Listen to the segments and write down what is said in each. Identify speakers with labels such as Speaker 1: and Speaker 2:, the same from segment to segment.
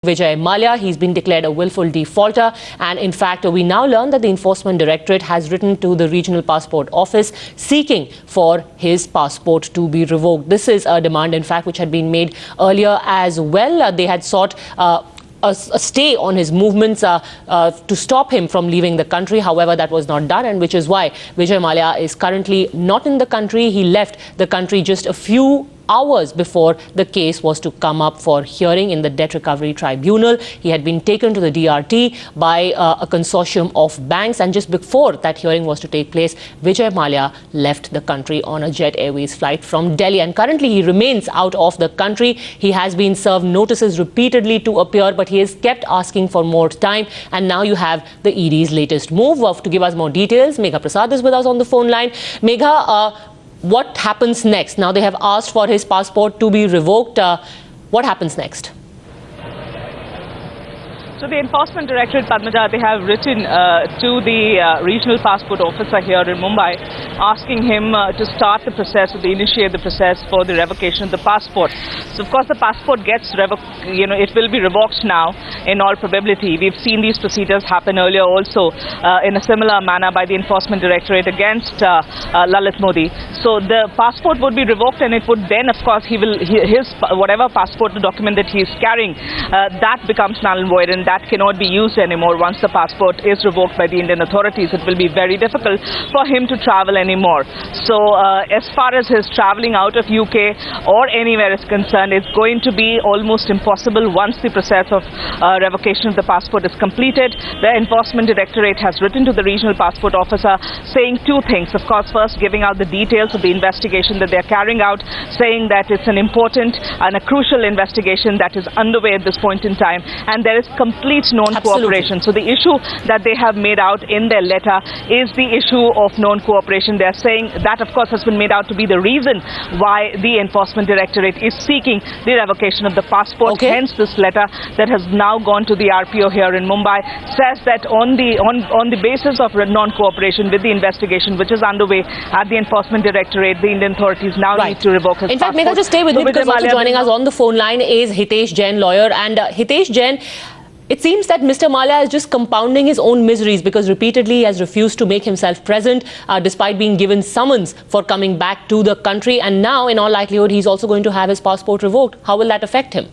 Speaker 1: Vijay Mallya. He's been declared a willful defaulter, and in fact we now learn that the Enforcement Directorate has written to the Regional Passport Office seeking for his passport to be revoked. This is a demand in fact which had been made earlier as well. They had sought a stay on his movements to stop him from leaving the country. However, that was not done, and which is why Vijay Mallya is currently not in the country. He left the country just a few hours before the case was to come up for hearing in the Debt Recovery Tribunal. He had been taken to the DRT by a consortium of banks, and just before that hearing was to take place, Vijay Mallya left the country on a Jet Airways flight from Delhi, and currently he remains out of the country. He has been served notices repeatedly to appear, but he has kept asking for more time, and now you have the ED's latest move. To give us more details, Megha Prasad is with us on the phone line. Megha, what happens next? Now they have asked for his passport to be revoked. What happens next?
Speaker 2: So the Enforcement Directorate, Padmaja, they have written to the Regional Passport Officer here in Mumbai, asking him to start the process, or to initiate the process for the revocation of the passport. So of course the passport gets revoked, it will be revoked now in all probability. We've seen these procedures happen earlier also in a similar manner by the Enforcement Directorate against Lalit Modi. So the passport would be revoked, and it would then, of course, his whatever passport document that he is carrying, that becomes null and void, and that cannot be used anymore. Once the passport is revoked by the Indian authorities, it will be very difficult for him to travel anymore. So as far as his travelling out of UK or anywhere is concerned, it's going to be almost impossible once the process of revocation of the passport is completed. The Enforcement Directorate has written to the Regional Passport Officer saying two things. Of course, first giving out the details of the investigation that they're carrying out, saying that it's an important and a crucial investigation that is underway at this point in time, and there is complete non-cooperation. So the issue that they have made out in their letter is the issue of non-cooperation. They're saying that, of course, has been made out to be the reason why the Enforcement Directorate is seeking the revocation of the passport.
Speaker 1: Okay.
Speaker 2: Hence this letter that has now gone to the RPO here in Mumbai says that on the basis of non-cooperation with the investigation which is underway at the Enforcement Directorate, the Indian authorities now need to revoke his passport.
Speaker 1: In fact, Megha, just stay with me, because also joining us on the phone line is Hitesh Jain, lawyer. And Hitesh Jain, it seems that Mr. Mallya is just compounding his own miseries, because repeatedly he has refused to make himself present despite being given summons for coming back to the country. And now, in all likelihood, he's also going to have his passport revoked. How will that affect him?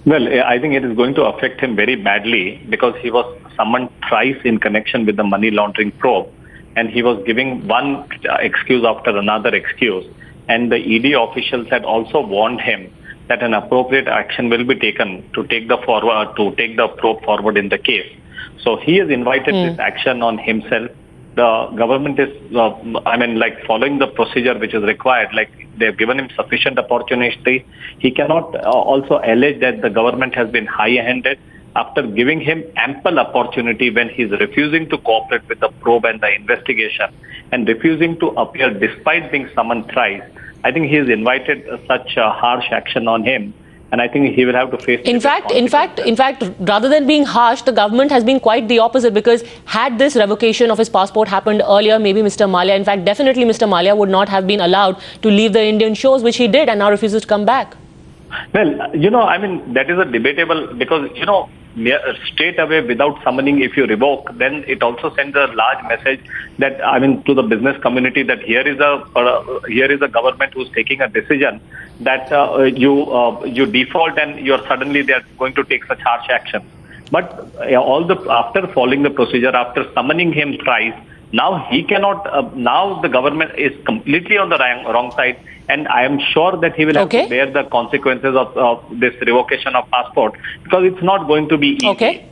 Speaker 3: Well, I think it is going to affect him very badly, because he was summoned thrice in connection with the money laundering probe, and he was giving one excuse after another excuse. And the ED officials had also warned him that an appropriate action will be taken to take the probe forward in the case. So he has invited this action on himself. The government is, following the procedure which is required. Like, they have given him sufficient opportunity. He cannot also allege that the government has been high-handed after giving him ample opportunity, when he is refusing to cooperate with the probe and the investigation and refusing to appear despite being summoned thrice. I think he has invited such a harsh action on him, and I think he will have to face. In fact,
Speaker 1: rather than being harsh, the government has been quite the opposite, because had this revocation of his passport happened earlier, maybe Mr. Mallya, in fact, definitely Mr. Mallya would not have been allowed to leave the Indian shores, which he did, and now refuses to come back.
Speaker 3: Well, that is a debatable, because, straight away without summoning, if you revoke, then it also sends a large message that, to the business community, that here is a government who's taking a decision that you default, and they are going to take such harsh action. But after following the procedure, after summoning him thrice, now he cannot. Now the government is completely on the wrong side, and I am sure that he will have to bear the consequences of this revocation of passport, because it's not going to be easy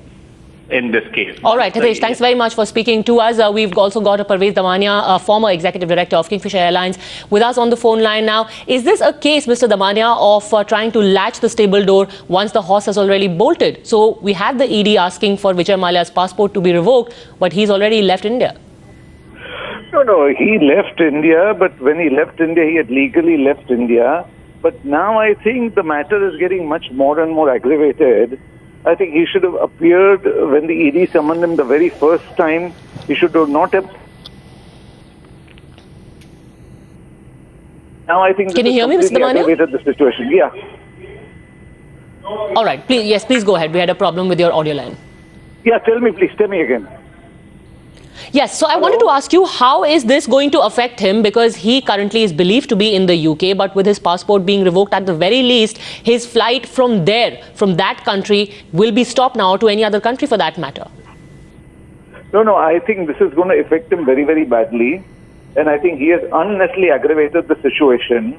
Speaker 3: in this case.
Speaker 1: All right, Hitesh, thanks very much for speaking to us. We've also got a Vijay Damania, former executive director of Kingfisher Airlines, with us on the phone line now. Is this a case, Mr. Damania, of trying to latch the stable door once the horse has already bolted? So we have the ED asking for Vijay Mallya's passport to be revoked, but he's already left India.
Speaker 4: No, he left India, but when he left India, he had legally left India. But now I think the matter is getting much more and more aggravated. I think he should have appeared when the ED summoned him the very first time. He should not have. Now I think.
Speaker 1: Can you hear me, Mr. Damania?
Speaker 4: The situation. Yeah.
Speaker 1: All right, please go ahead. We had a problem with your audio line.
Speaker 4: Yeah, tell me, please. Tell me again.
Speaker 1: Yes, so I wanted to ask you, how is this going to affect him? Because he currently is believed to be in the UK, but with his passport being revoked, at the very least, his flight from there, from that country, will be stopped now to any other country for that matter.
Speaker 4: No, I think this is going to affect him very, very badly. And I think he has unnecessarily aggravated the situation.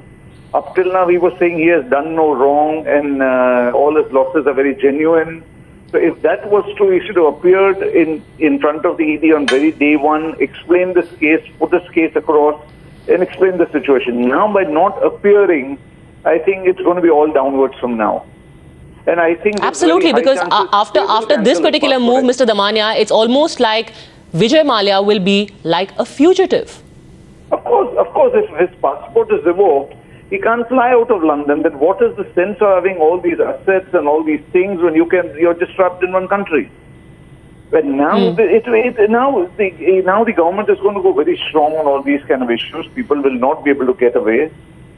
Speaker 4: Up till now, he was saying he has done no wrong and all his losses are very genuine. So if that was true, he should have appeared in front of the ED on very day one, explained this case, put this case across, and explain the situation. Now, by not appearing, I think it's going to be all downwards from now. And I think
Speaker 1: absolutely, because after this particular move, Mr. Damania, it's almost like Vijay Mallya will be like a fugitive.
Speaker 4: Of course, if his passport is revoked, he can't fly out of London. Then what is the sense of having all these assets and all these things when you're just trapped in one country? But now, now the government is going to go very strong on all these kind of issues. People will not be able to get away.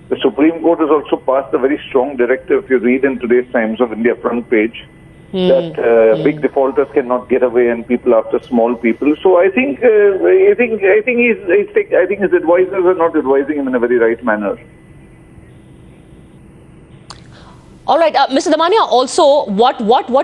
Speaker 4: The Supreme Court has also passed a very strong directive, if you read in today's Times of India front page, that big defaulters cannot get away and people after small people. So I think his advisors are not advising him in a very right manner.
Speaker 1: All right, Mr. Damania, also, what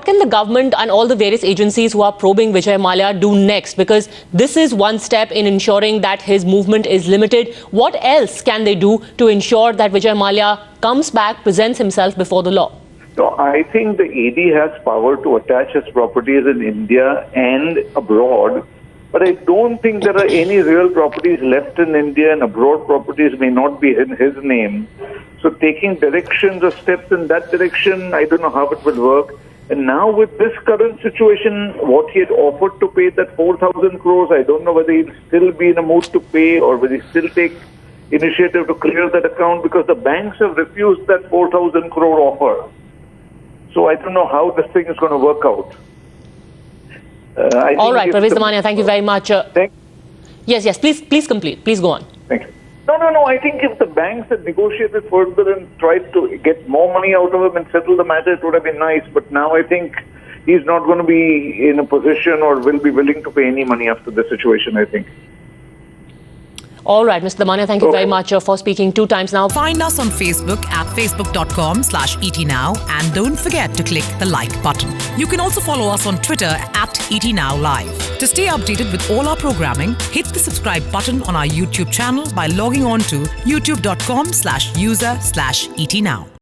Speaker 1: can the government and all the various agencies who are probing Vijay Mallya do next? Because this is one step in ensuring that his movement is limited. What else can they do to ensure that Vijay Mallya comes back, presents himself before the law?
Speaker 4: So I think the ED has power to attach his properties in India and abroad. But I don't think there are any real properties left in India, and abroad properties may not be in his name. So taking directions or steps in that direction, I don't know how it will work. And now with this current situation, what he had offered to pay, that 4,000 crores, I don't know whether he'll still be in a mood to pay or whether he'll still take initiative to clear that account, because the banks have refused that 4,000 crore offer. So I don't know how this thing is going to work out.
Speaker 1: All right, Vijay Damania, thank you very much. Yes, please complete. Please go on.
Speaker 4: Thank you. No, I think if the banks had negotiated further and tried to get more money out of him and settle the matter, it would have been nice. But now I think he's not going to be in a position or will be willing to pay any money after this situation, I think.
Speaker 1: All right, Mr. Damania, thank you very much for speaking 2 times now.
Speaker 5: Find us on Facebook at facebook.com/ETNow and don't forget to click the like button. You can also follow us on Twitter at ETNowLive. To stay updated with all our programming, hit the subscribe button on our YouTube channel by logging on to youtube.com/user/ETNow.